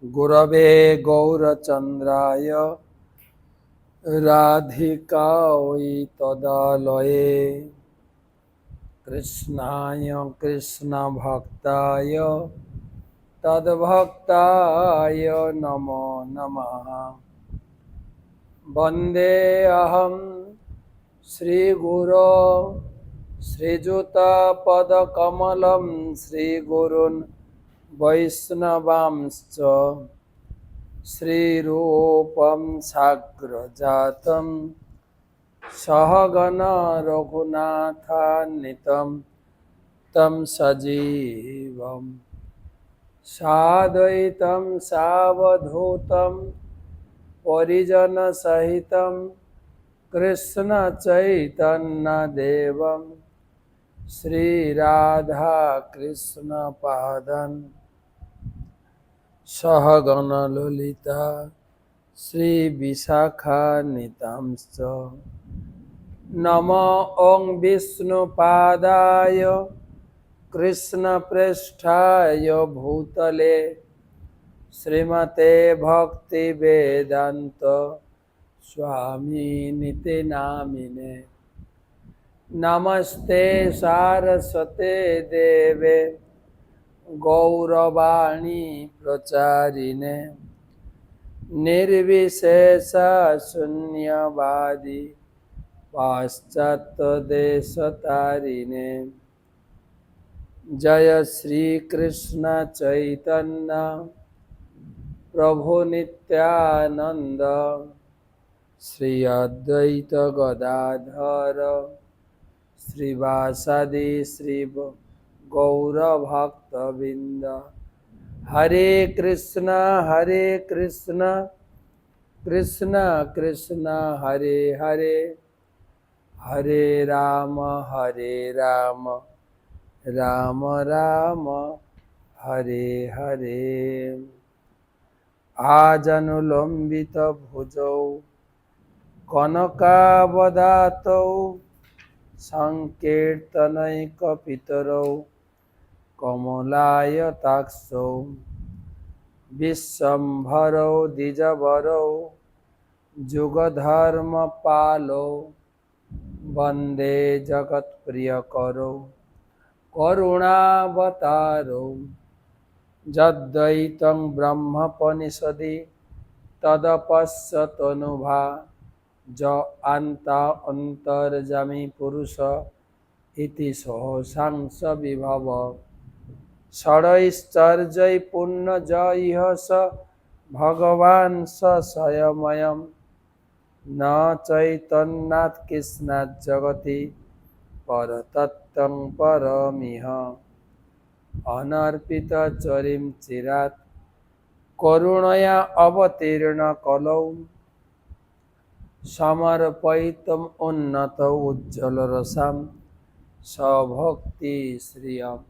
गुरवे गौरचन्द्राय राधिकायै तदालये कृष्णाय कृष्णभक्ताय तद्भक्ताय नमो नमः। वन्दे अहं श्रीगुरो श्रीयुतपदकमलं श्रीगुरून् वैष्णवांश्च श्रीरूपं साग्रजातं सहगण रघुनाथान्वितं तं सजीवं साद्वैतं सावधूतं परिजनसहितं कृष्णचैतन्यदेवं श्रीराधाकृष्णपादान् सहगण ललिता श्रीविशाखान्वितांश्च नमो ॐ विष्णुपादाय कृष्णप्रेष्ठाय भूतले श्रीमते भक्तिवेदान्त स्वामिनिते नामिने। नमस्ते सारस्वते देवे गौरवाणी प्रचारिणे निर्विशेष शून्यवादी पाश्चात्यदेशतारिणे। जय श्री कृष्ण चैतन्य प्रभु नित्यानंद श्री अद्वैत गदाधर श्रीवासादि श्री गौरभक्तबिंद। हरे कृष्ण कृष्ण कृष्ण हरे हरे, हरे राम राम राम हरे हरे। आजनुलंबित भुजौ कनकावदातौ संकीर्तनैकपितरौ कमलायताक्षौ विश्वम्भरौ द्विजवरौ जुगधर्मपालौ वन्दे जगत्प्रियकरौ करुणावतारौ। यद्वैतं ब्रह्मोपनिषदि तदपश्यतनुभा ज अन्ता अन्तर्जामी पुरुष इति सहसांस विभव षडैश्चर्यै पुण्यजयः स भगवान् स स्वयमयं न चैतन्यात् कृष्णात् जगति परतत्त्वं परमिह। अनर्पितचरिं चिरात् करुणया अवतीर्ण कलौ समर्पयितुम् उन्नतौ उज्ज्वलरसां सभक्तिश्रियम्।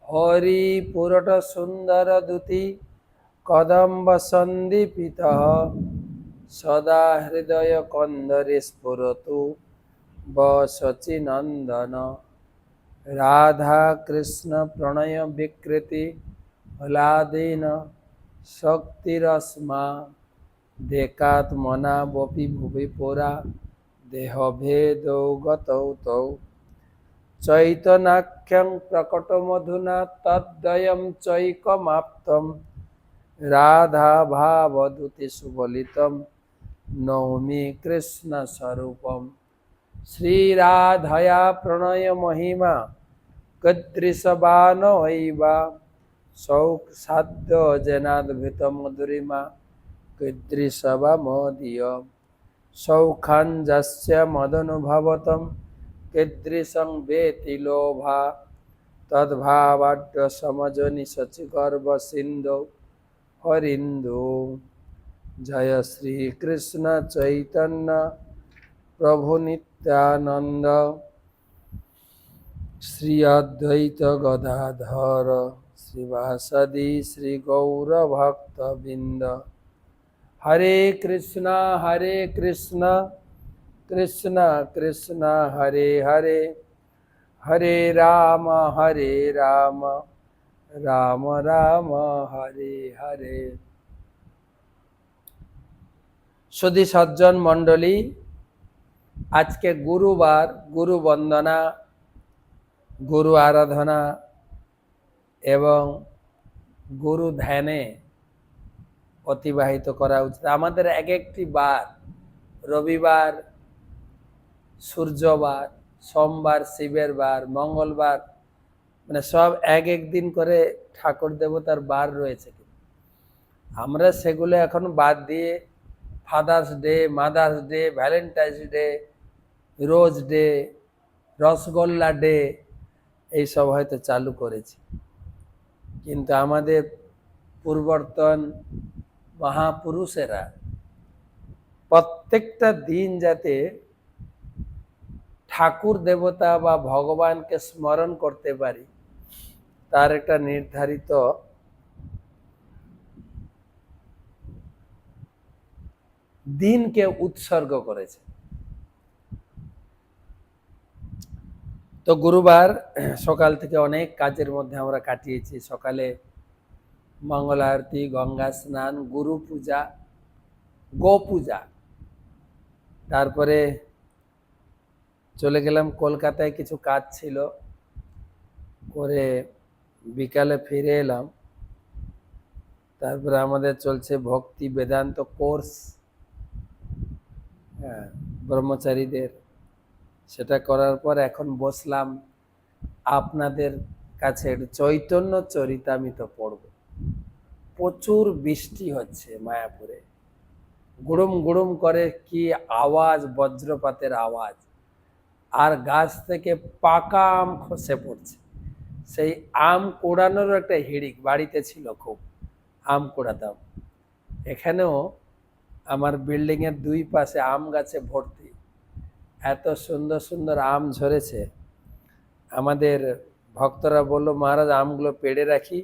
हरिपुरटसुन्दरदुति कदम्बसन्दीपितः सदा हृदयकन्दरे स्फुरतु वसचिनन्दन। राधा कृष्ण प्रणय विकृति हलादीन शक्तिरस्मा देकात्मना वपि भुवि पुरा देहभेदौ गतौ तौ चैतन्याख्यं प्रकटमधुना तद्वयं चैकमाप्तं राधा भावदूते सुबलितं नौमि कृष्णस्वरूपम्। श्रीराधया प्रणय महिमा कीदृशवानवैव सौसाद्य जनाद्भुत मधुरिमा कीदृशवा मोदीय सौखाञ्जस्य मदनुभवतं कीदृशं वेति लोभा तद्भावाढ्य समजनि शचिगर्भसिन्धौ हरिन्दो। जय श्री कृष्ण चैतन्य प्रभु नित्यानंद श्री अद्वैत गदाधर श्रीवासादि श्री गौरभक्तबिंद। हरे कृष्णा कृष्ण कृष्ण हरे हरे, हरे राम রাম রাম হরে হরে। সুধী সজ্জন মণ্ডলী, আজকে গুরুবার, গুরু বন্দনা, গুরু আরাধনা এবং গুরু ধ্যানে অতিবাহিত করা উচিত। আমাদের এক একটি বার, রবিবার সূর্যবার, সোমবার শিবের বার, মঙ্গলবার, মানে সব এক এক দিন করে ঠাকুর দেবতার বার রয়েছে। আমরা সেগুলো এখন বাদ দিয়ে father's day, mother's day, Valentine's day, rose day, rasgulla day এইসব হয়তো চালু করেছি। কিন্তু আমাদের পূর্বর্তন মহাপুরুষেরা প্রত্যেকটা দিন যাতে ঠাকুর দেবতা বা ভগবানকে স্মরণ করতে পারি, তার একটা নির্ধারিত দিনকে উৎসর্গ করেছে। তো গুরুবার সকাল থেকে অনেক কাজের মধ্যে আমরা কাটিয়েছি। সকালে মঙ্গল আরতি, গঙ্গা স্নান, গুরু পূজা, গো পূজা, তারপরে চলে গেলাম কলকাতায়, কিছু কাজ ছিল করে বিকালে ফিরে এলাম। তারপরে আমাদের চলছে ভক্তি বেদান্ত কোর্স, ব্রহ্মচারীদের। সেটা করার পর এখন বসলাম আপনাদের কাছে চৈতন্য চরিতামৃত পড়ব। প্রচুর বৃষ্টি হচ্ছে মায়াপুরে, গুড়ুম গুড়ুম করে কি আওয়াজ, বজ্রপাতের আওয়াজ, আর গাছ থেকে পাকা আম খসে পড়ছে। সেই আম কোড়ানোর একটা হিড়িক বাড়িতে ছিল, খুব আম কোড়াতাম। এখানেও আমার বিল্ডিং এর দুই পাশে আম গাছে ভর্তি, এত সুন্দর সুন্দর আম ঝরেছে। আমাদের ভক্তরা বললো, মহারাজ আমগুলো পেড়ে রাখি,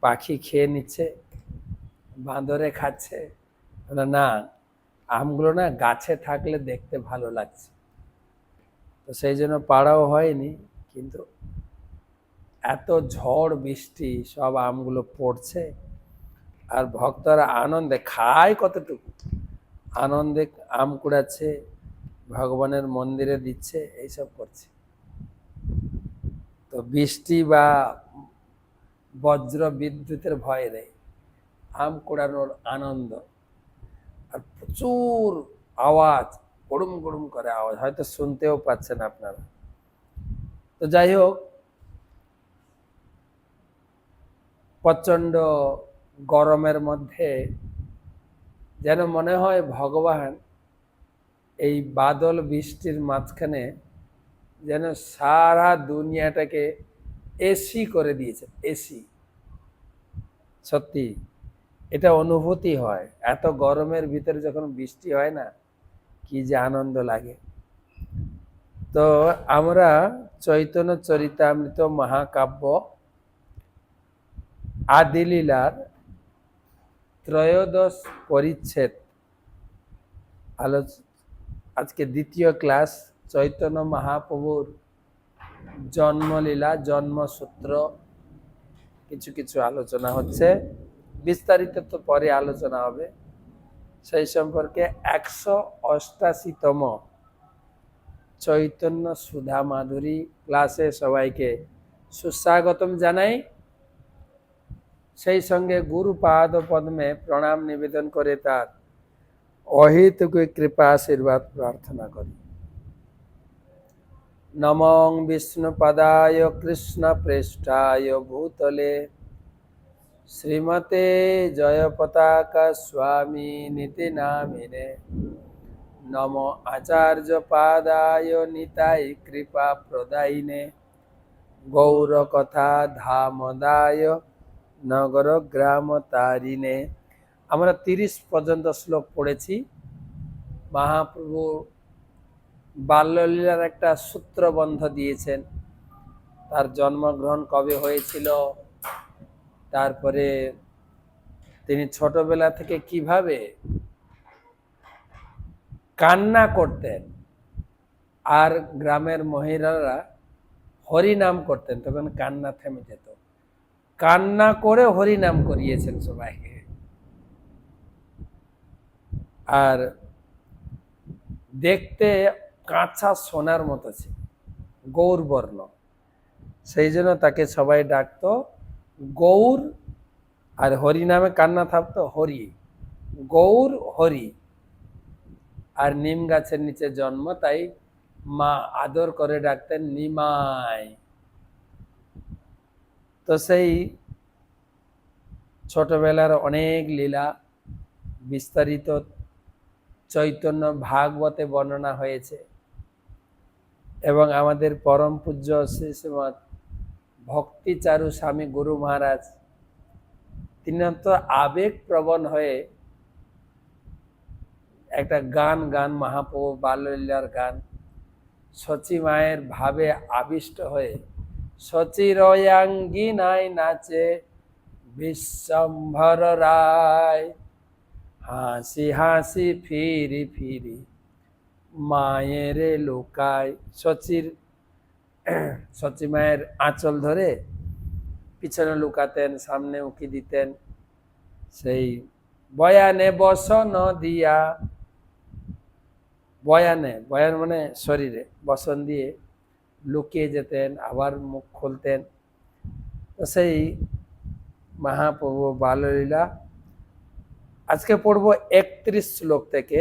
পাখি খেয়ে নিচ্ছে, বাঁদরে খাচ্ছে। না, আমগুলো না গাছে থাকলে দেখতে ভালো লাগছে, তো সেই জন্য পাড়াও হয়নি। কিন্তু এত ঝড় বৃষ্টি, সব আমগুলো পড়ছে, আর ভক্তরা আনন্দে খায়, কতটুকু আনন্দে আম কুড়াচ্ছে, ভগবানের মন্দিরে দিচ্ছে, এইসব করছে। তো বৃষ্টি বা বজ্র বিদ্যুতের ভয় নেই, আম কুড়ানোর আনন্দ। আর প্রচুর আওয়াজ, গড়ুম গড়ুম করে আওয়াজ, হয়তো শুনতেও পাচ্ছেন আপনারা। তো যাই হোক, প্রচন্ড গরমের মধ্যে যেন মনে হয় ভগবান এই বাদল বৃষ্টির মাঝখানে যেন সারা দুনিয়াটাকে এসি করে দিয়েছে। এসি, সত্যি এটা অনুভূতি হয়। এত গরমের ভিতরে যখন বৃষ্টি হয় না, কি যে আনন্দ লাগে। তো আমরা চৈতন্য চরিতামৃত মহাকাব্য আদিলীলার ত্রয়োদশ পরিচ্ছেদ আজকে দ্বিতীয় ক্লাস। চৈতন্য মহাপ্রভুর জন্মলীলা, জন্মসূত্র কিছু কিছু আলোচনা হচ্ছে, বিস্তারিত তো পরে আলোচনা হবে। সেই সম্পর্কে 188তম চৈতন্য সুধা মাধুরী ক্লাসে সবাইকে সুস্বাগতম জানাই। সেই সঙ্গে গুরু পাদ পদ্মে প্রণাম নিবেদন করে তার অহেতুক কৃপা আশীর্বাদ প্রার্থনা করি। নমঃ বিষ্ণুপদায় কৃষ্ণ প্রেষ্ঠায় ভূতলে শ্রীমতে জয়পতাকা স্বামী নীতি নামিনে। নম আচার্য পাদায় নিতাই কৃপা প্রদায়িনে। গৌর কথা ধামদায় নগর গ্রাম তারিণে। আমরা 30 পর্যন্ত শ্লোক পড়েছি। মহাপ্রভু বাল্যলীলার একটা সূত্রবন্ধ দিয়েছেন, তার জন্মগ্রহণ কবে হয়েছিল, তারপরে তিনি ছোটবেলা থেকে কিভাবে কান্না করতেন, আর গ্রামের মহিলারা হরি নাম করতেন, তখন কান্না থেমে যেত। কান্না করে হরিনাম করিয়েছেন সবাইকে। আর দেখতে কাঁচা সোনার মতো ছিল, গৌরবর্ণ, সেই জন্য তাকে সবাই ডাকতো গৌর। আর হরি নামে কান্না থাকতো হরি, গৌর হরি। আর নিম গাছের নিচে জন্ম, তাই মা আদর করে ডাকতেন নিমাই। তো সেই ছোটবেলার অনেক লীলা বিস্তারিত চৈতন্য ভাগবতে বর্ণনা হয়েছে। এবং আমাদের পরম পূজ্য শ্রী শ্রীমৎ ভক্তিচারু স্বামী গুরু মহারাজ, তিনি তো আবেগ প্রবণ হয়ে একটা গান মহাপ্রভু বাল্যলীলার গান, শচী মায়ের ভাবে আবিষ্ট হয়ে শচীরয়াঙ্গিনায় নাচে বিশ্বম্ভর রায়, হাসি হাসি ফিরি ফিরি মায়ের লুকায়। শচী মায়ের আঁচল ধরে পিছনে লুকাতেন, সামনে উকি দিতেন। সেই বয়ানে বসন দিয়া, বয়ান মানে শরীরে, বসন দিয়ে লুকিয়ে যেতেন, আবার মুখ খুলতেন। তো সেই মহাপ্রভু বাললীলা আজকে পড়ব 31 শ্লোক থেকে।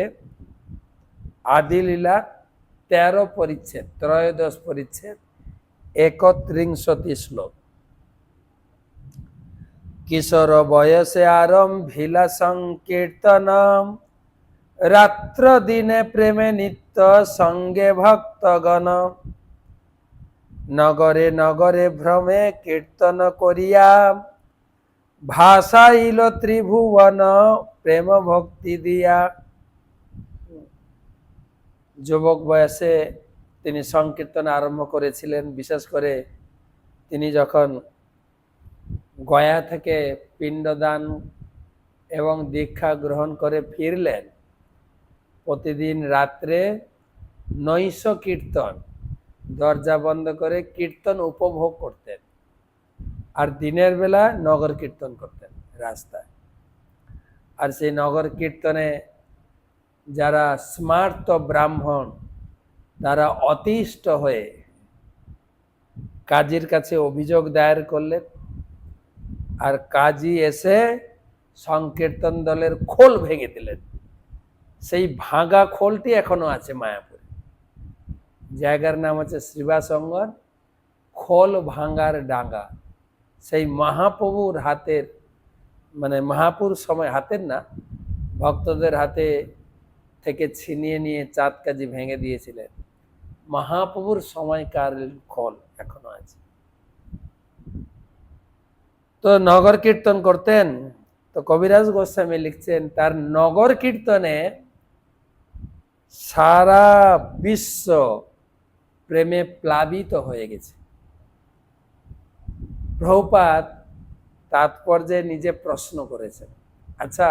আদিলীলা 13 পরিচ্ছেদ, ত্রয়োদশ পরিচ্ছেদ, 31 শ্লোক। কিশোর বয়সে আরম্ভিলা সংকীর্তনম, রাত্র দিনে প্রেমে নিত্য সঙ্গে ভক্তগণ, নগরে নগরে ভ্রমে কীর্তন করিয়া, ভাষাইল ত্রিভুবন প্রেম ভক্তি দিয়া। যুবক বয়সে তিনি সংকীর্তন আরম্ভ করেছিলেন। বিশেষ করে তিনি যখন গয়া থেকে পিণ্ডদান এবং দীক্ষা গ্রহণ করে ফিরলেন, প্রতিদিন রাত্রে নৈশ কীর্তন, দরজা বন্ধ করে কীর্তন উপভোগ করতেন। আর দিনের বেলা নগর কীর্তন করতেন রাস্তায়। আর সেই নগর কীর্তনে যারা স্মার্ত ব্রাহ্মণ, তারা অতিষ্ঠ হয়ে কাজীর কাছে অভিযোগ দায়ের করলেন। আর কাজী এসে সংকীর্তন দলের খোল ভেঙে দিলেন। সেই ভাঙা খোলটি এখনো আছে মায়াপুরে। জায়গার নাম হচ্ছে শ্রীবাসঙ্গর খোল ভাঙার ডাঙ্গা। সেই মহাপ্রভুর হাতের, মানে মহাপুর সময়, হাতের না, ভক্তদের হাতে থেকে ছিনিয়ে নিয়ে চাঁদ কাজী ভেঙে দিয়েছিলেন। মহাপ্রভুর সময়কার খোল এখনো আছে। তো নগর কীর্তন করতেন। তো কবিরাজ গোস্বামী লিখছেন, তার নগর কীর্তনে সারা বিশ্ব প্রেমে প্লাবিত হয়ে গেছে। প্রভুপাদ তাৎপর্যে নিজে প্রশ্ন করেছেন, আচ্ছা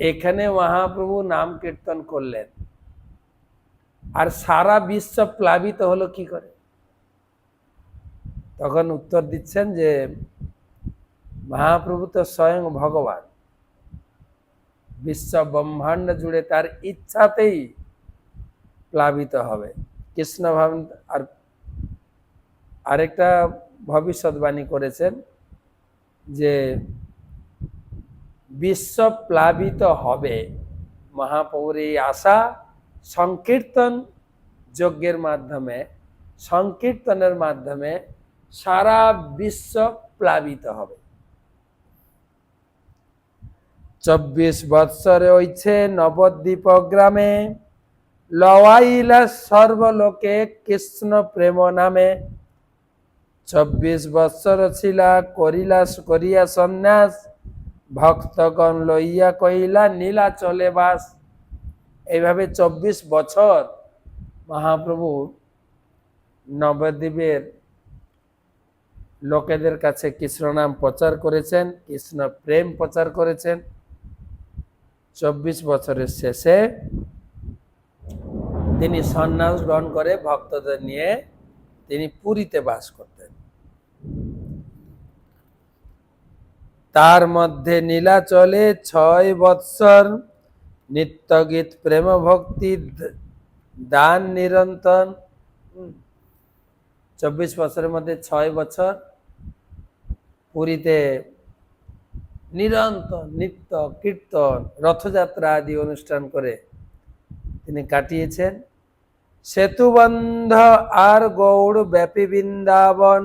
এখানে মহাপ্রভু নাম কীর্তন করলেন, আর সারা বিশ্ব প্লাবিত হলো কি করে? তখন উত্তর দিচ্ছেন যে মহাপ্রভু তো স্বয়ং ভগবান, বিশ্ব ব্রহ্মাণ্ড জুড়ে তার ইচ্ছাতেই প্লাবিত হবে। কৃষ্ণ ভাবন। আর আরেকটা ভবিষ্যৎবাণী করেছেন যে বিশ্ব প্লাবিত হবে, মহাপ্রভুর এই আশা সংকীর্তন যজ্ঞের মাধ্যমে, সংকীর্তনের মাধ্যমে সারা বিশ্ব প্লাবিত হবে। 24 বৎসরে হইছে নবদ্বীপ গ্রামে, লওয়াইলা সর্বলোকে কৃষ্ণ প্রেম নামে। 24 বৎসর ছিলা করিয়া সন্ন্যাস, ভক্তগণ লইয়া কইলা নীলাচলে বাস। এইভাবে 24 বছর মহাপ্রভু নবদ্বীপের লোকেদের কাছে কৃষ্ণ নাম প্রচার করেছেন, কৃষ্ণ প্রেম প্রচার করেছেন। 24 বছরের শেষে তিনি সন্ন্যাস গ্রহণ করে ভক্তদের নিয়ে তিনি পুরীতে বাস করতেন। তার মধ্যে নীলাচলে 6 বৎসর নিত্যগীত প্রেম ভক্তি দান নিরন্তর। 24 বছরের মধ্যে 6 বছর পুরীতে নিরন্তর নিত্য কীর্তন রথযাত্রা আদি অনুষ্ঠান করে তিনি কাটিয়েছেন। সেতুবন্ধ আর গৌড় ব্যাপী বৃন্দাবন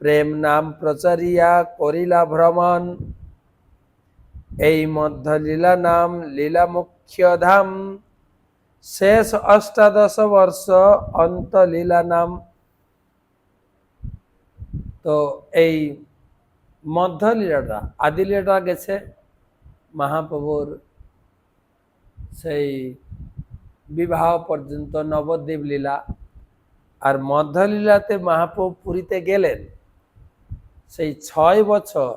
প্রেম নাম প্রচারিয়া করিলা ভ্রমণ। এই মধ্যলীলা নাম লীলা মুখ্য ধাম শেষ 18 বর্ষ অন্তলীলা নাম। তো এই মধ্যলীলাটা আদিলীলাটা গেছে মহাপ্রভুর সেই বিবাহ পর্যন্ত নবদ্বীপ লীলা, আর মধ্যলীলাতে মহাপ্রভু পুরীতে গেলেন। সেই 6 বছর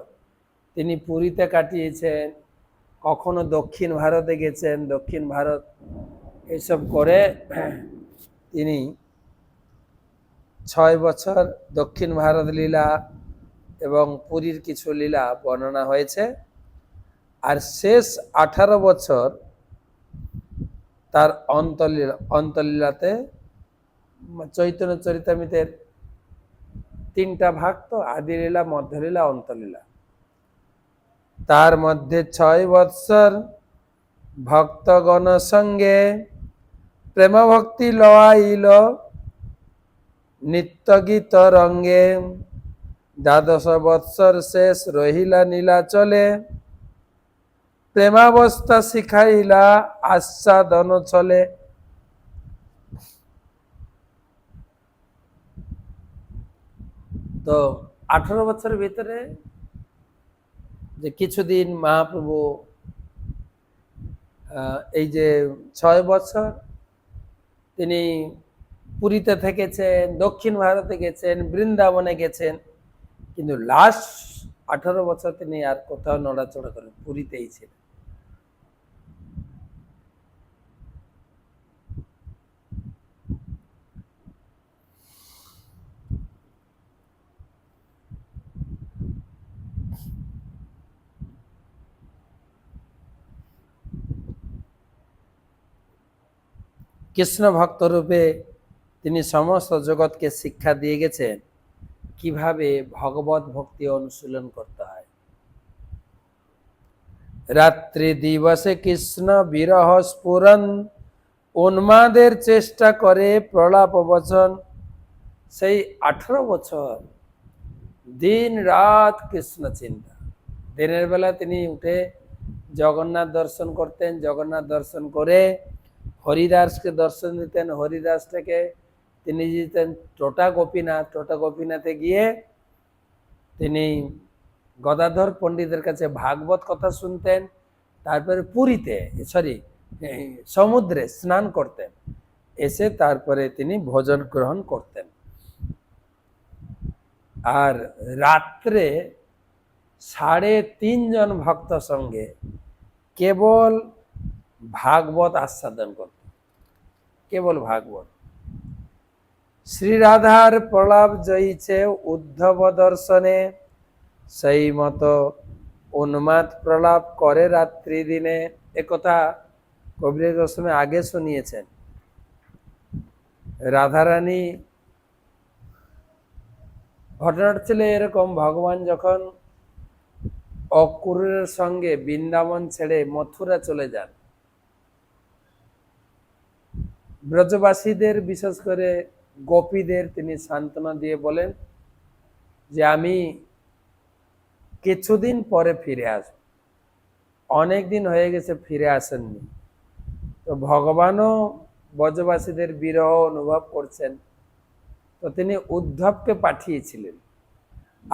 তিনি পুরীতে কাটিয়েছেন। কখনো দক্ষিণ ভারতে গেছেন, দক্ষিণ ভারত এসব করে তিনি 6 বছর দক্ষিণ ভারত লীলা এবং পুরীর কিছু লীলা বর্ণনা হয়েছে। আর শেষ 18 বছর তার অন্তলীলাতে চৈতন্য চরিতামৃতের 3টা ভাগ তো, আদিলীলা, মধ্যলীলা, অন্তলীলা। তার মধ্যে 6 বৎসর ভক্তগণ সঙ্গে প্রেম ভক্তি লওয়াইল নিত্য গীত রঙ্গে। 12 বৎসর শেষ রহিলা নীলাচলে প্রেমাবস্থা শিখাইলা আস্বাদন চলে। তো 18 বছরের ভিতরে যে কিছুদিন মহাপ্রভু এই যে 6 বছর তিনি পুরীতে থেকেছেন, দক্ষিণ ভারতে গেছেন, বৃন্দাবনে গেছেন, কিন্তু লাস্ট 18 বছর তিনি আর কোথাও নড়াচড়া করেন, পুরীতেই ছিলেন। কৃষ্ণ ভক্ত রূপে তিনি সমস্ত জগৎকে শিক্ষা দিয়ে গেছেন কিভাবে ভগবত ভক্তি অনুশীলন করতে হয়। রাত্রি দিবসে কৃষ্ণ বিরহ স্ফুরণ উন্মাদের চেষ্টা করে প্রলাপ বচন। সেই 18 বছর দিন রাত কৃষ্ণ চিন্তা। দিনের বেলা তিনি উঠে জগন্নাথ দর্শন করতেন, জগন্নাথ দর্শন করে হরিদাসকে দর্শন দিতেন, হরিদাস থেকে তিনি যেতেন টোটা গোপীনাথ, টোটা গোপীনাথে গিয়ে তিনি গদাধর পণ্ডিতের কাছে ভাগবত কথা শুনতেন। তারপরে পুরীতে সমুদ্রে স্নান করতেন, এসে তারপরে তিনি ভোজন গ্রহণ করতেন। আর রাত্রে 3.5 জন ভক্ত সঙ্গে কেবল ভাগবত আস্বাদন করতেন, কেবল ভাগবত। শ্রী রাধার প্রলাপ জয়ীছে উদ্ধব দর্শনে, সেই মতো উন্মাদ প্রলাপ করে রাত্রি দিনে। একথা কবির গোস্বামী আগে শুনিয়েছেন। রাধারানী ঘটনাটা ছিল এরকম, ভগবান যখন অক্রূরের সঙ্গে বৃন্দাবন ছেড়ে মথুরা চলে যান, ব্রজবাসীদের বিশেষ করে গোপীদের তিনি সান্ত্বনা দিয়ে বলেন যে আমি কিছুদিন পরে ফিরে আসব। অনেক দিন হয়ে গেছে ফিরে আসেননি। তো ভগবানও ব্রজবাসীদের বিরহ অনুভব করছেন, তো তিনি উদ্ধবকে পাঠিয়েছিলেন।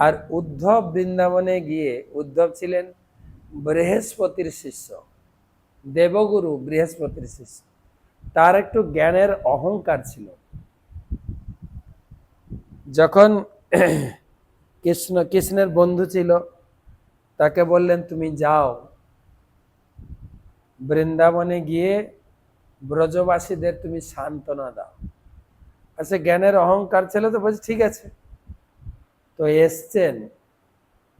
আর উদ্ধব বৃন্দাবনে গিয়ে, উদ্ধব ছিলেন বৃহস্পতির শিষ্য, দেবগুরু বৃহস্পতির শিষ্য। তার একটু জ্ঞানের অহংকার ছিল। যখন কৃষ্ণের বন্ধু ছিল, তাকে বললেন তুমি যাও বৃন্দাবনে গিয়ে ব্রজবাসীদের তুমি সান্ত্বনা দাও। আচ্ছা, জ্ঞানের অহংকার ছিল, তো বলছে ঠিক আছে। তো এসছেন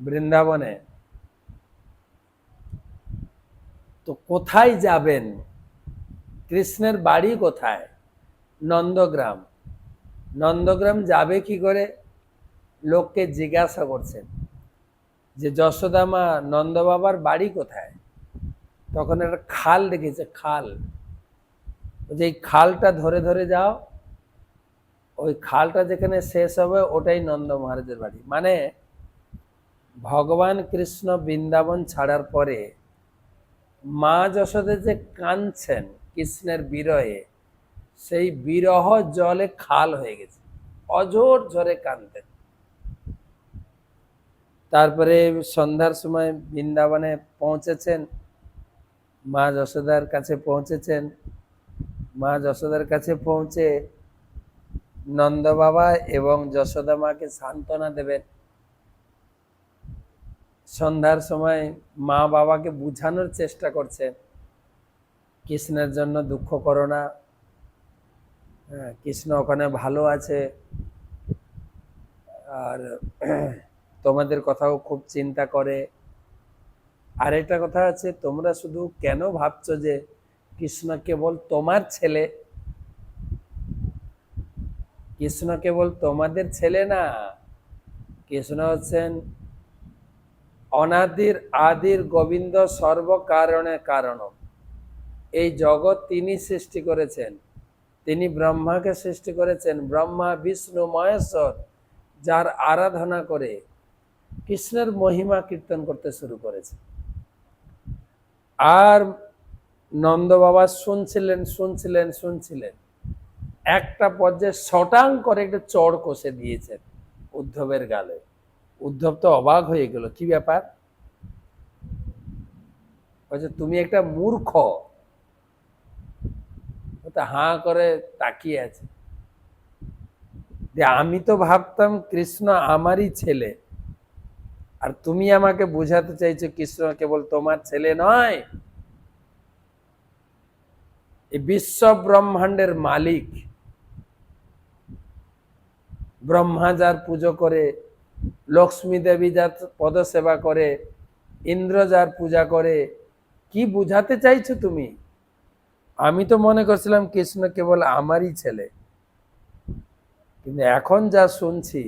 বৃন্দাবনে, তো কোথায় যাবেন? কৃষ্ণের বাড়ি কোথায়? নন্দগ্রাম। নন্দগ্রাম যাবে কি করে? লোককে জিজ্ঞাসা করছেন যে যশোদা মা, নন্দ বাবার বাড়ি কোথায়? তখন একটা খাল দেখেছে, খাল। যে এই খালটা ধরে ধরে যাও, ওই খালটা যেখানে শেষ হবে ওটাই নন্দ মহারাজের বাড়ি। মানে ভগবান কৃষ্ণ বৃন্দাবন ছাড়ার পরে মা যশোদা যে কাঁদছেন কৃষ্ণের বিরহে, সেই বিরহ জলে খাল হয়ে গেছে, অঝোর ঝরে কাঁদতেন। তারপরে সন্ধ্যার সময় বৃন্দাবনে পৌঁছেছেন, মা যশোদার কাছে পৌঁছেছেন। মা যশোদার কাছে পৌঁছে নন্দ বাবা এবং যশোদা মাকে সান্ত্বনা দেবেন। সন্ধ্যার সময় মা বাবাকে বুঝানোর চেষ্টা করছেন, কৃষ্ণের জন্য দুঃখ করো না, কৃষ্ণ ওখানে ভালো আছে, আর তোমাদের কথাও খুব চিন্তা করে। আর একটা কথা আছে, তোমরা শুধু কেন ভাবছো যে কৃষ্ণ কেবল তোমার ছেলে? কৃষ্ণ কেবল তোমাদের ছেলে না, কৃষ্ণ হচ্ছেন অনাদির আদির গোবিন্দ, সর্বকারণে কারণ। এই জগৎ তিনি সৃষ্টি করেছেন, তিনি ব্রহ্মাকে সৃষ্টি করেছেন। ব্রহ্মা বিষ্ণু মহেশ্বর যার আরাধনা করে কৃষ্ণের মহিমা কীর্তন করতে শুরু করেছে। আর নন্দ বাবা শুনছিলেন শুনছিলেন শুনছিলেন, একটা পর্যায়ে শটাং করে একটা চড় কষে দিয়েছেন উদ্ধবের গালে। উদ্ধব তো অবাক হয়ে গেল, কি ব্যাপার? বলছে তুমি একটা মূর্খ। হাঁ করে তাকিয়ে আছে যে আমি তো ভাবতাম কৃষ্ণ আমারই ছেলে, আর তুমি আমাকে বোঝাতে চাইছো কৃষ্ণ কেবল তোমার ছেলে নয়, এই বিশ্ব ব্রহ্মাণ্ডের মালিক। ব্রহ্মা যার পুজো করে, লক্ষ্মী দেবী যার পদসেবা করে, ইন্দ্র যার পূজা করে, কি বুঝাতে চাইছো তুমি? আমি তো মনে করছিলাম কৃষ্ণ কেবল আমারই ছেলে, কিন্তু এখন যা শুনছি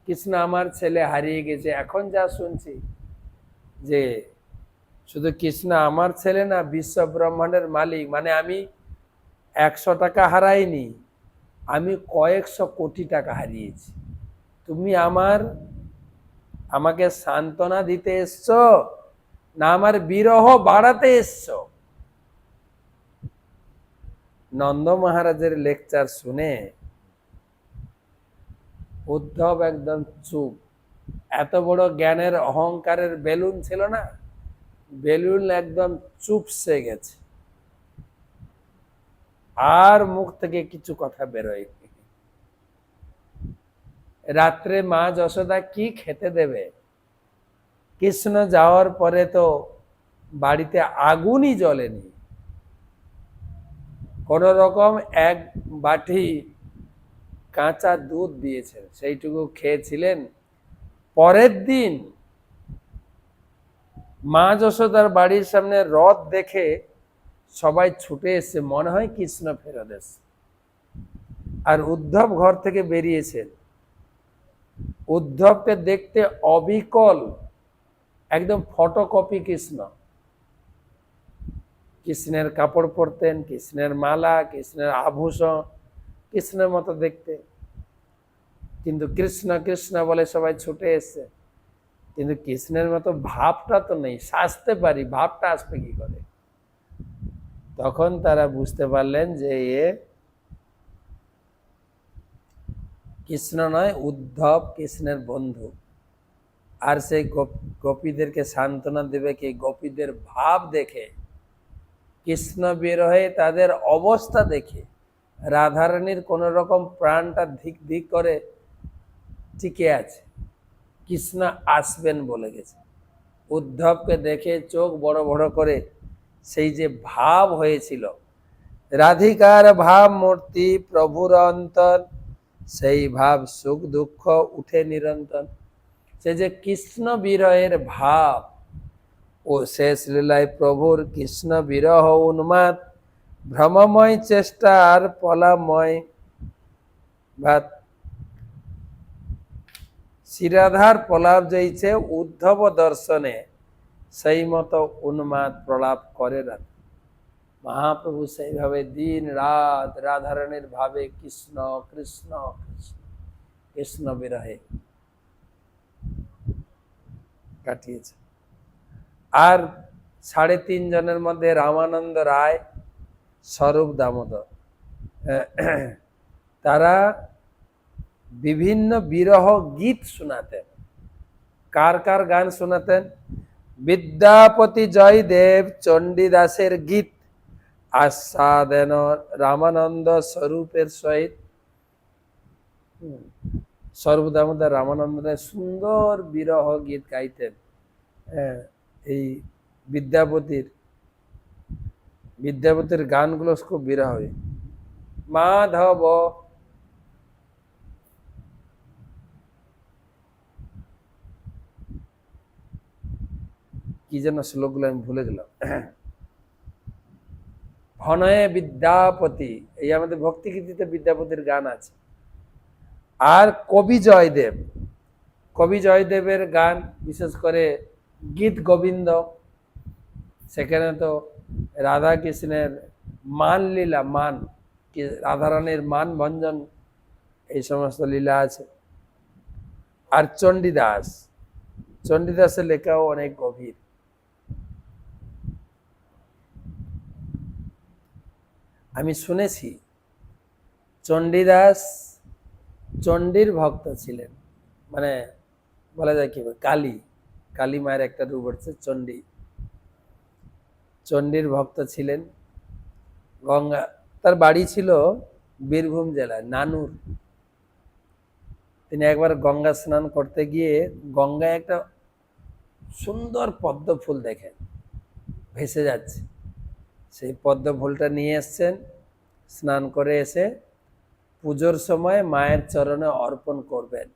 কৃষ্ণ আমার ছেলে হারিয়ে গেছে। এখন যা শুনছি যে শুধু কৃষ্ণ আমার ছেলে না, বিশ্ব ব্রহ্মাণ্ডের মালিক। মানে আমি 100 টাকা হারাইনি, আমি কয়েকশো কোটি টাকা হারিয়েছি। তুমি আমাকে সান্ত্বনা দিতে এসছো না আমার বিরহ বাড়াতে এসছো? নন্দ মহারাজের লেকচার শুনে উদ্ধব একদম চুপ। এত বড় জ্ঞানের অহংকারের বেলুন ছিল না, বেলুন একদম চুপসে গেছে, আর মুখ থেকে কিছু কথা বেরোয়। রাত্রে মা যশোদা কি খেতে দেবে? কৃষ্ণ যাওয়ার পরে তো বাড়িতে আগুনই জ্বলেনি। কোন রকম এক বাটি কাঁচা দুধ দিয়েছেন, সেইটুকু খেয়েছিলেন। পরের দিন মা যশোদার বাড়ির সামনে রথ দেখে সবাই ছুটে এসছে, মনে হয় কৃষ্ণ ফেরত এসছে। আর উদ্ধব ঘর থেকে বেরিয়েছেন। উদ্ধবকে দেখতে অবিকল, একদম ফটোকপি কৃষ্ণ। কৃষ্ণের কাপড় পরতেন, কৃষ্ণের মালা, কৃষ্ণের আভূষণ, কৃষ্ণের মতো দেখতে, কিন্তু কৃষ্ণ কৃষ্ণ বলে সবাই ছুটে এসছে। কিন্তু কৃষ্ণের মতো ভাবটা তো নেই। সাজতে পারি, ভাবটা আসবে কি করে? তখন তারা বুঝতে পারলেন যে এ কৃষ্ণ নয়, উদ্ধব কৃষ্ণের বন্ধু। আর সেই গোপীদেরকে সান্ত্বনা দেবে কি? গোপীদের ভাব দেখে, কৃষ্ণ বিরহে তাদের অবস্থা দেখে রাধারানীর কোন রকম প্রাণটা ধিক ধিক করে টিকে আছে। কৃষ্ণ আসবেন বলে গেছে। উদ্ধবকে দেখে চোখ বড় বড় করে সেই যে ভাব হয়েছিল, রাধিকার ভাব মূর্তি প্রভুর অন্তর, সেই ভাব সুখ দুঃখ উঠে নিরন্তর। সে যে কৃষ্ণ বিরহের ভাব ও শেষ লীলায় প্রভুর কৃষ্ণ বিরহ উন্মাদ, ভ্রমময় চেষ্টার পলাময় ভাত। শ্রীরাধার প্রলাপ যাইছে উদ্ধব দর্শনে, সেই মতো উন্মাদ প্রলাপ করে না। মহাপ্রভু সেইভাবে দিন রাত রাধারানীর ভাবে কৃষ্ণ কৃষ্ণ কৃষ্ণ কৃষ্ণ বিরহে কাটিয়েছে। আর 3.5 জনের মধ্যে রামানন্দ রায়, স্বরূপ দামোদর, তারা বিভিন্ন বিরহ গীত শোনাতেন। কার কার গান শোনাতেন? বিদ্যাপতি জয়দেব চণ্ডীদাসের গীত আস্বাদেন রামানন্দ স্বরূপের সহিত। স্বরূপ দামোদর রামানন্দের সুন্দর বিরহ গীত গাইতেন। এই বিদ্যাপতির গানগুলো খুব বিরহ। মাধব কি যেন শ্লোকগুলো আমি ভুলে গেলাম। ভনয়ে বিদ্যাপতি, এই আমাদের ভক্তি গীতিতে বিদ্যাপতির গান আছে। আর কবি জয়দেবের গান, বিশেষ করে গীত গোবিন্দ, সেখানে তো রাধা কৃষ্ণের মান লীলা, রাধারানীর মান ভঞ্জন, এই সমস্ত লীলা আছে। আর চণ্ডীদাসের লেখাও অনেক গভীর। আমি শুনেছি চণ্ডীদাস চণ্ডীর ভক্ত ছিলেন, মানে বলা যায় কি কালী মায়ের একটা রূপ হচ্ছে চণ্ডীর ভক্ত ছিলেন। গঙ্গা, তার বাড়ি ছিল বীরভূম জেলায় নানুর। তিনি একবার গঙ্গা স্নান করতে গিয়ে গঙ্গায় একটা সুন্দর পদ্ম ফুল দেখেন ভেসে যাচ্ছে। সেই পদ্ম ফুলটা নিয়ে এসছেন, স্নান করে এসে পুজোর সময় মায়ের চরণে অর্পণ করবেন।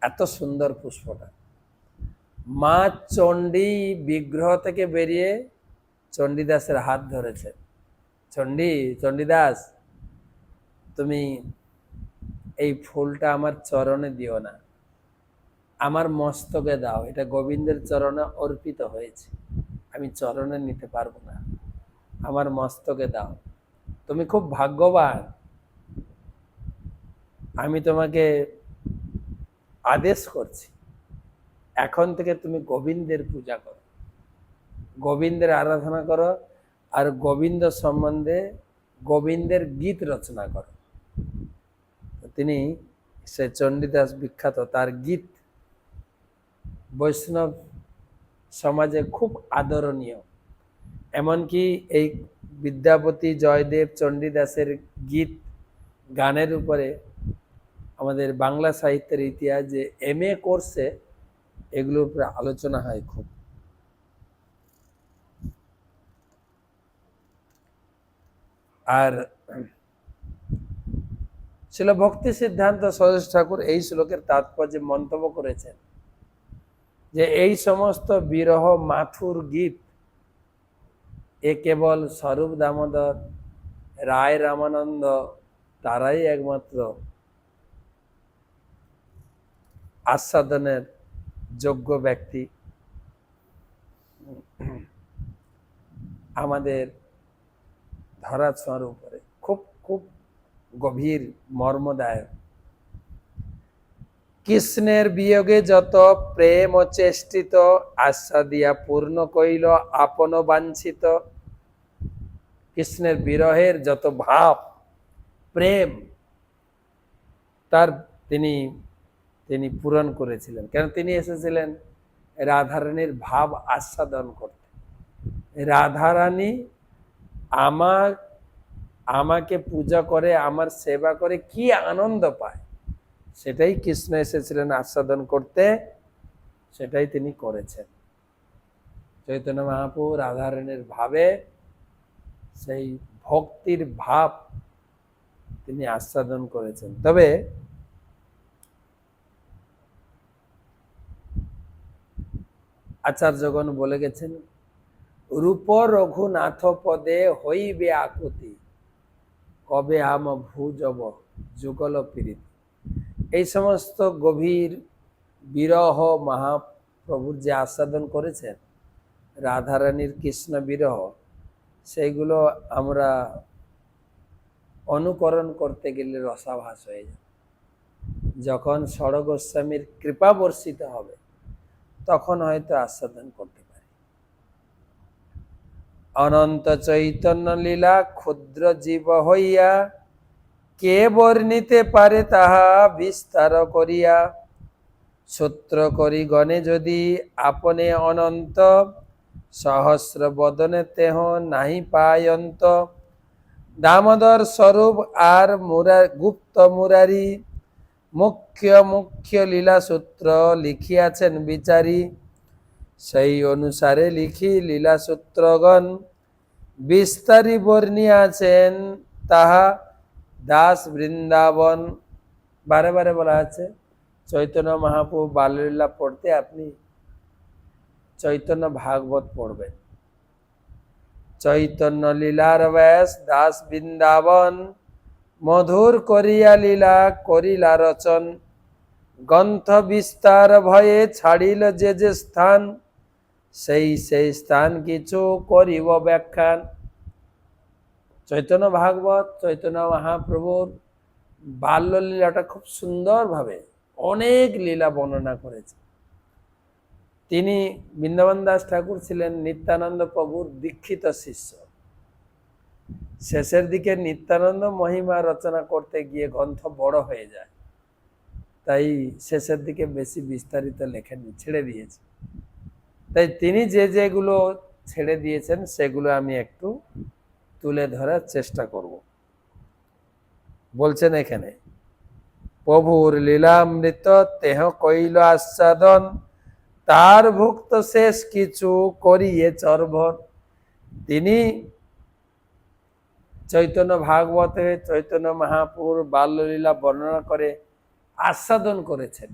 এত সুন্দর পুষ্পটা। মা চণ্ডী বিগ্রহ থেকে বেরিয়ে চণ্ডীদাসের হাত ধরেছেন। চণ্ডীদাস, তুমি এই ফুলটা আমার চরণে দিও না, আমার মস্তকে দাও, এটা গোবিন্দের চরণে অর্পিত হয়েছে, আমি চরণে নিতে পারবো না, আমার মস্তকে দাও। তুমি খুব ভাগ্যবান, আমি তোমাকে আদেশ করছি, এখন থেকে তুমি গোবিন্দের পূজা করো, গোবিন্দের আরাধনা করো, আর গোবিন্দ সম্বন্ধে গোবিন্দের গীত রচনা করো। তিনি, সে চণ্ডীদাস বিখ্যাত, তার গীত বৈষ্ণব সমাজে খুব আদরণীয়। এমনকি এই বিদ্যাপতি জয়দেব চণ্ডীদাসের গীত গানের উপরে আমাদের বাংলা সাহিত্যের ইতিহাস যে MA কোর্সে এগুলোর উপরে আলোচনা হয় খুব। আর ছিল ভক্তি সিদ্ধান্ত সরস্বতী ঠাকুর এই শ্লোকের তাৎপর্যে মন্তব্য করেছেন যে এই সমস্ত বিরহ মাথুর গীত এ কেবল স্বরূপ দামোদর রায় রামানন্দ তারাই একমাত্র আস্বাদনের যোগ্য ব্যক্তি। আমাদের ধরা ছোঁয়ার উপরে খুব খুব গভীর মর্মদায়ক। কৃষ্ণের বিয়োগে যত প্রেম ও চেষ্টিত, আস্বাদিয়া পূর্ণ কইল আপন বাঞ্ছিত। কৃষ্ণের বিরহের যত ভাব প্রেম তার তিনি পূরণ করেছিলেন, কেন তিনি এসেছিলেন রাধারানীর ভাব আস্বাদন করতে। রাধারানী আমাকে পূজা করে, আমার সেবা করে কি আনন্দ পায়, সেটাই কৃষ্ণ এসেছিলেন আস্বাদন করতে, সেটাই তিনি করেছেন। চৈতন্য মহাপ্রভু রাধারানীর ভাবে সেই ভক্তির ভাব তিনি আস্বাদন করেছেন। তবে আচার্যগণ বলে গেছেন, রূপ রঘুনাথ পদে হইবে আকুতি, কবে আম ভুজব যুগল পীড়িত। এই সমস্ত গভীর বিরহ মহাপ্রভুর যে আস্বাদন করেছেন, রাধারানীর কৃষ্ণ বিরহ, সেইগুলো আমরা অনুকরণ করতে গেলে রসাভাস হয়ে যায়। যখন ষড় গোস্বামীর কৃপা বর্ষিত হবে তখন হয়তো আস্বাদন করতে পারি। অনন্ত চৈতন্য লীলা ক্ষুদ্র জীব হইয়া কে বর্ণিতে পারে তাহা বিস্তার করিয়া, সূত্র করি গণে যদি আপনে অনন্ত, সহস্র বদনে তেহ নাহি পায়ন্ত। দামোদর স্বরূপ আর গুপ্ত মুরারি, মুখ্য মুখ্য লীলা সূত্র লিখিয়াছেন বিচারি, সেই অনুসারে লিখি লীলা সূত্রগণ, বিস্তারি বর্ণিয়াছেন তাহা দাস বৃন্দাবন। বারে বারে বলা আছে চৈতন্য মহাপ্রভু বাল্যলীলা পড়তে আপনি চৈতন্য ভাগবত পড়বেন। চৈতন্য লীলার ব্যাস দাস বৃন্দাবন, মধুর করিয়া লীলা করিলা রচন, গ্রন্থ বিস্তার ভয়ে ছাড়িল যে যে স্থান, সেই সেই স্থান কিছু করিব ব্যাখ্যান। চৈতন্য ভাগবত চৈতন্য মহাপ্রভুর বাল্যলীলাটা খুব সুন্দরভাবে অনেক লীলা বর্ণনা করেছে। তিনি বৃন্দাবন দাস ঠাকুর ছিলেন নিত্যানন্দ প্রভুর দীক্ষিত শিষ্য। শেষের দিকে নিত্যানন্দ মহিমা রচনা করতে গিয়ে গ্রন্থ বড় হয়ে যায়, তাই শেষের দিকে বেশি বিস্তারিত লেখেননি, ছেড়ে দিয়েছে। তাই তিনি যে যেগুলো ছেড়ে দিয়েছেন সেগুলো আমি একটু তুলে ধরার চেষ্টা করব। বলছেন এখানে, প্রভুর লীলামৃত তেহ কইল আস্বাদন, তার ভুক্ত শেষ কিছু করিয়ে চর্বণ। তিনি চৈতন্য ভাগবতে চৈতন্য মহাপ্রভুর বাল্যলীলা বর্ণনা করে আস্বাদন করেছেন।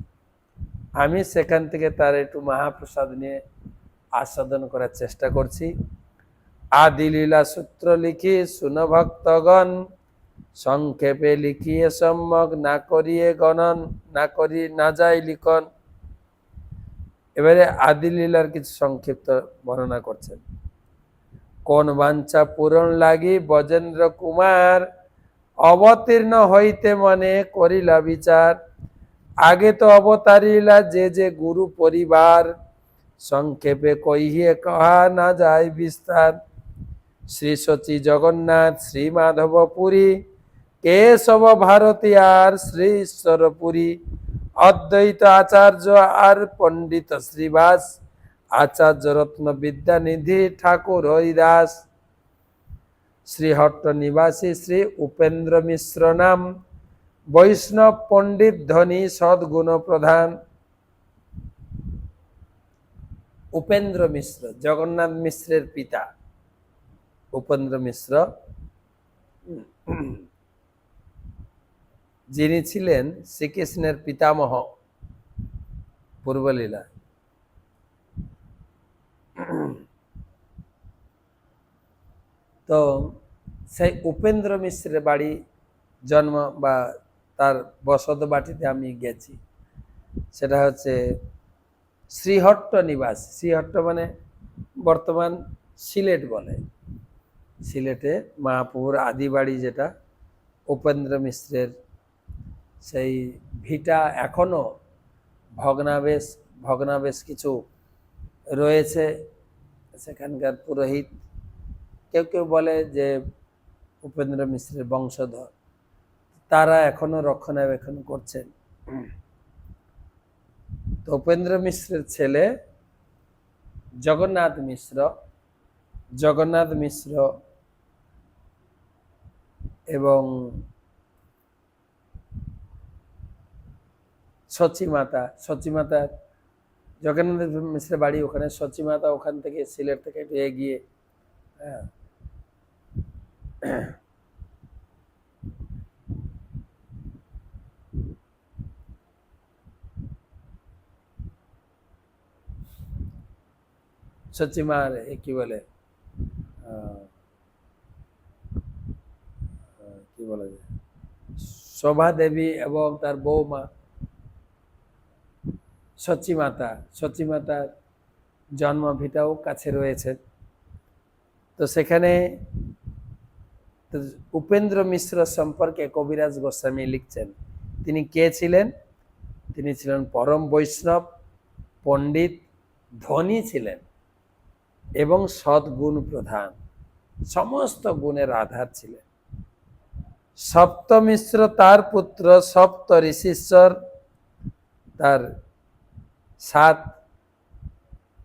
আমি সেখান থেকে তার একটু মহাপ্রসাদ নিয়ে আস্বাদন করার চেষ্টা করছি। আদি লীলা সূত্র লিখি শুন ভক্তগণ, সংক্ষেপে লিখিয়ে সম্যক না করিয়ে গণন, না যায় লিখন। এবারে আদি লীলার কিছু সংক্ষিপ্ত বর্ণনা করছেন। কোন বাঞ্ছা পূরণ লাগি বজেন্দ্র কুমার, অবতীর্ণ হইতে মনে করিলা বিচার, আগে তো অবতারিলা যে যে গুরু পরিবার, সংক্ষেপে কহিয়ে কহা না যায় বিস্তার। শ্রী সচী জগন্নাথ শ্রী মাধব পুরী, কেশব ভারতী আর শ্রী ঈশ্বরপুরী, অদ্বৈত আচার্য আর পণ্ডিত শ্রীবাস, আচার্য রত্ন বিদ্যানিধি ঠাকুর হরিদাস, শ্রীহট্ট নিবাসী শ্রী উপেন্দ্র মিশ্র নাম, বৈষ্ণব পণ্ডিত ধনী সদ্গুণ প্রধান। উপেন্দ্র মিশ্র জগন্নাথ মিশ্রের পিতা। উপেন্দ্র মিশ্র যিনি ছিলেন শ্রীকৃষ্ণের পিতামহ পূর্বলীলা। তো সেই উপেন্দ্র মিশ্রের বাড়ি জন্ম বা তার বসত বাটিতে আমি গেছি, সেটা হচ্ছে শ্রীহট্ট নিবাস। শ্রীহট্ট মানে বর্তমান সিলেট বলে। সিলেটে মহাপ্রভুর আদি বাড়ি যেটা, উপেন্দ্র মিশ্রের সেই ভিটা এখনো ভগ্নাবেশ কিছু রয়েছে। সেখানকার পুরোহিত কেউ কেউ বলে যে উপেন্দ্র মিশ্রের বংশধর, তারা এখনো রক্ষণাবেক্ষণ করছেন। তো উপেন্দ্র মিশ্রের ছেলে জগন্নাথ মিশ্র এবং সচিমাতা জগন্নাথ মিশ্রের বাড়ি ওখানে, সচিমাতা ওখান থেকে সিলেট থেকে একটু এগিয়ে। সচিমার কি বলে কি বলা যায়, শোভা দেবী এবং তার বৌমা সচিমাতা, সচিমাতার জন্মভিটাও কাছে রয়েছে। তো সেখানে উপেন্দ্র মিশ্র সম্পর্কে কবিরাজ গোস্বামী লিখছেন, তিনি কে ছিলেন? তিনি ছিলেন পরম বৈষ্ণব, পণ্ডিত, ধনী ছিলেন এবং সদ্গুণ প্রধান, সমস্ত গুণের আধার ছিলেন। সপ্তমিশ্র তার পুত্র, সপ্ত ঋষীশ্বর তার 7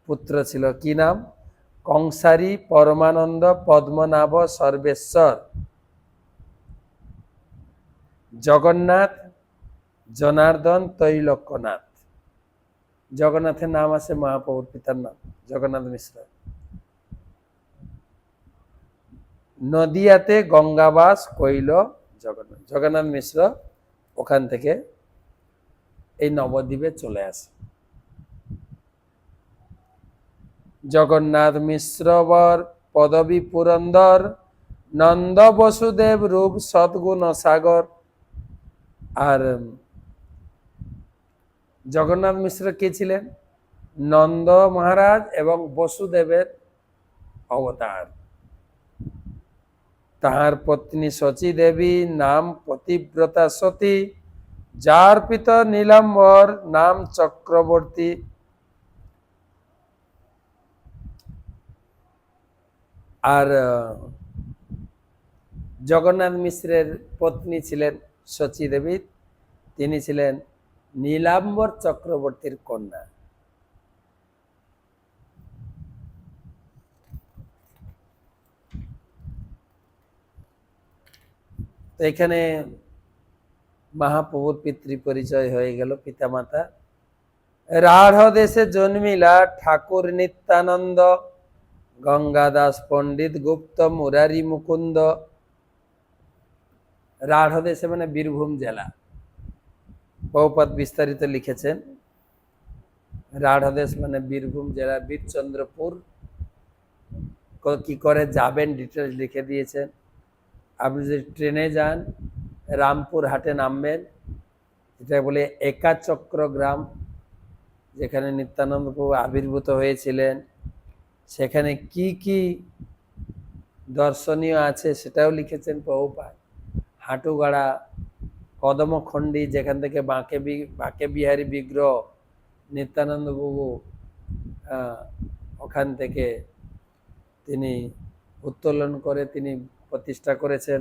পুত্র ছিল। কি নাম? কংসারী, পরমানন্দ, পদ্মনাভ, সর্বেশ্বর, জগন্নাথ, জনার্দন, তৈলক্যনাথ। জগন্নাথের নাম আছে মহাপ্রভুর পিতার নাম জগন্নাথ মিশ্র। নদিয়াতে গঙ্গাবাস কইল জগন্নাথ। জগন্নাথ মিশ্র ওখান থেকে এই নবদ্বীপে চলে আসে। জগন্নাথ মিশ্রবর পদবী পুরন্দর, নন্দ বসুদেব রূপ সদ্গুণ সাগর। আর জগন্নাথ মিশ্র কে ছিলেন? নন্দ মহারাজ এবং বসুদেবের অবতার। তাহার পত্নী শচী দেবী নাম পতিব্রতা সতী, যার পিতা নীলাম্বর নাম চক্রবর্তী। আর জগন্নাথ মিশ্রের পত্নী ছিলেন শচী দেবী, তিনি ছিলেন নীলাম্বর চক্রবর্তীর কন্যা। তো এখানে মহাপ্রভুর পিতৃ পরিচয় হয়ে গেল, পিতামাতা। রাঢ় দেশে জন্মিলা ঠাকুর নিত্যানন্দ, গঙ্গাদাস পণ্ডিত গুপ্ত মুরারি মুকুন্দ। রাঢ় দেশে মানে বীরভূম জেলা। বহুপদ বিস্তারিত লিখেছেন। রাঢ় দেশ মানে বীরভূম জেলা, বীরচন্দ্রপুর। কি করে যাবেন ডিটেলস লিখে দিয়েছেন। আপনি যদি ট্রেনে যান, রামপুর হাটে নামবেন, যেটা বলে একাচক্র গ্রাম, যেখানে নিত্যানন্দ প্রভু আবির্ভূত হয়েছিলেন, সেখানে কি কি দর্শনীয় আছে সেটাও লিখেছেন প্রভুপাদ। হাঁটুগাড়া, কদমখণ্ডী, যেখান থেকে বাঁকে বিহারী বিগ্রহ নিত্যানন্দ প্রভু ওখান থেকে তিনি উত্তোলন করে তিনি প্রতিষ্ঠা করেছেন।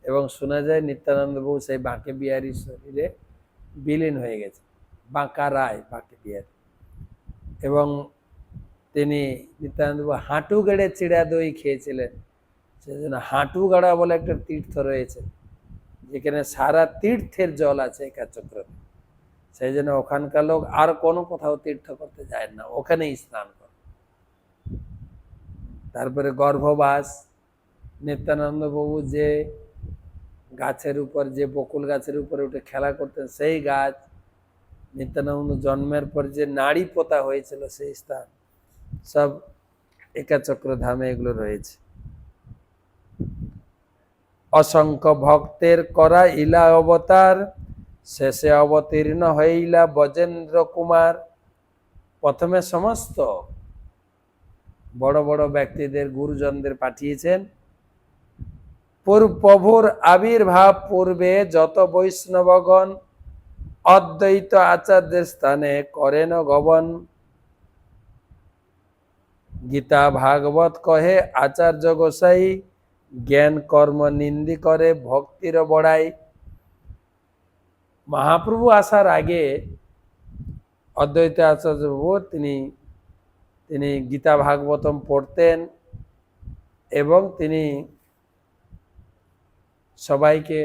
এবং শোনা যায় নিত্যানন্দ প্রভু সেই বাঁকে বিহারীর শরীরে বিলীন হয়ে গেছে, বাঁকা রায় বাঁকে বিহারী। এবং তিনি নিত্যানন্দ প্রভু হাঁটু গেড়ে চিড়া দই খেয়েছিলেন। সেই জন্য হাঁটুগাড়া বলে একটা তীর্থ রয়েছে, যেখানে সারা তীর্থের জল আছে একাচক্রতে। সেই জন্য ওখানকার লোক আর কোনো কোথাও তীর্থ করতে যায় না, ওখানেই স্নান করে। তারপরে গর্ভবাস, নিত্যানন্দ প্রভু যে গাছের উপর, যে বকুল গাছের উপরে উঠে খেলা করতেন, সেই গাছ, নিত্যানন্দ জন্মের পর যে নাড়ি পোতা হয়েছিল সেই স্থান, সব একাচক্র ধামে এগুলো রয়েছে। অসংখ্য ভক্তের করা ইলা অবতার, শেষে অবতীর্ণ হইলা বজেন্দ্র কুমার। প্রথমে সমস্ত বড় বড় ব্যক্তিদের, গুরুজনদের পাঠিয়েছেন। প্রভুর আবির্ভাব পূর্বে যত বৈষ্ণবগণ অদ্বৈত আচার্যের স্থানে করেন গমন। গীতা ভাগবত কহে আচার্য গোসাই, জ্ঞান কর্ম নিন্দি করে ভক্তির বড়াই। মহাপ্রভু আসার আগে অদ্বৈত আচার্য প্রভু তিনি গীতা ভাগবতম পড়তেন এবং তিনি সবাইকে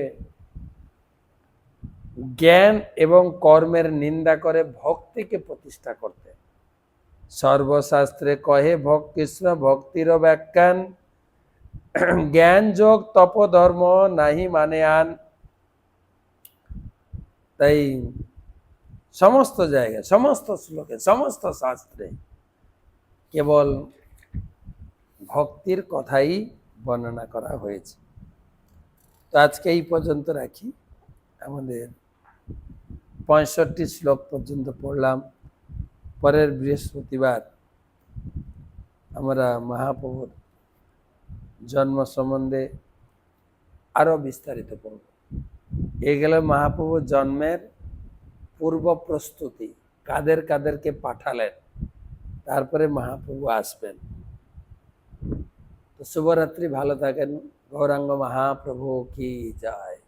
জ্ঞান এবং কর্মের নিন্দা করে ভক্তিকে প্রতিষ্ঠা করতেন। সর্বশাস্ত্রে কহে কৃষ্ণ ভক্তির ব্যাখ্যান, জ্ঞান যোগ তপ ধর্ম নাহি মানে আন। তাই সমস্ত জায়গায়, সমস্ত শ্লোকে, সমস্ত শাস্ত্রে কেবল ভক্তির কথাই বর্ণনা করা হয়েছে। তো আজকে এই পর্যন্ত রাখি। আমাদের 65 শ্লোক পর্যন্ত পড়লাম। পরের বৃহস্পতিবার আমরা মহাপ্রভুর জন্ম সম্বন্ধে আরো বিস্তারিত পড়ব। এই গেল মহাপ্রভুর জন্মের পূর্ব প্রস্তুতি, কাদের কাদেরকে পাঠালেন, তারপরে মহাপ্রভু আসবেন। তো শুভরাত্রি, ভালো থাকেন। গৌরাঙ্গ মহাপ্রভু কি জয়।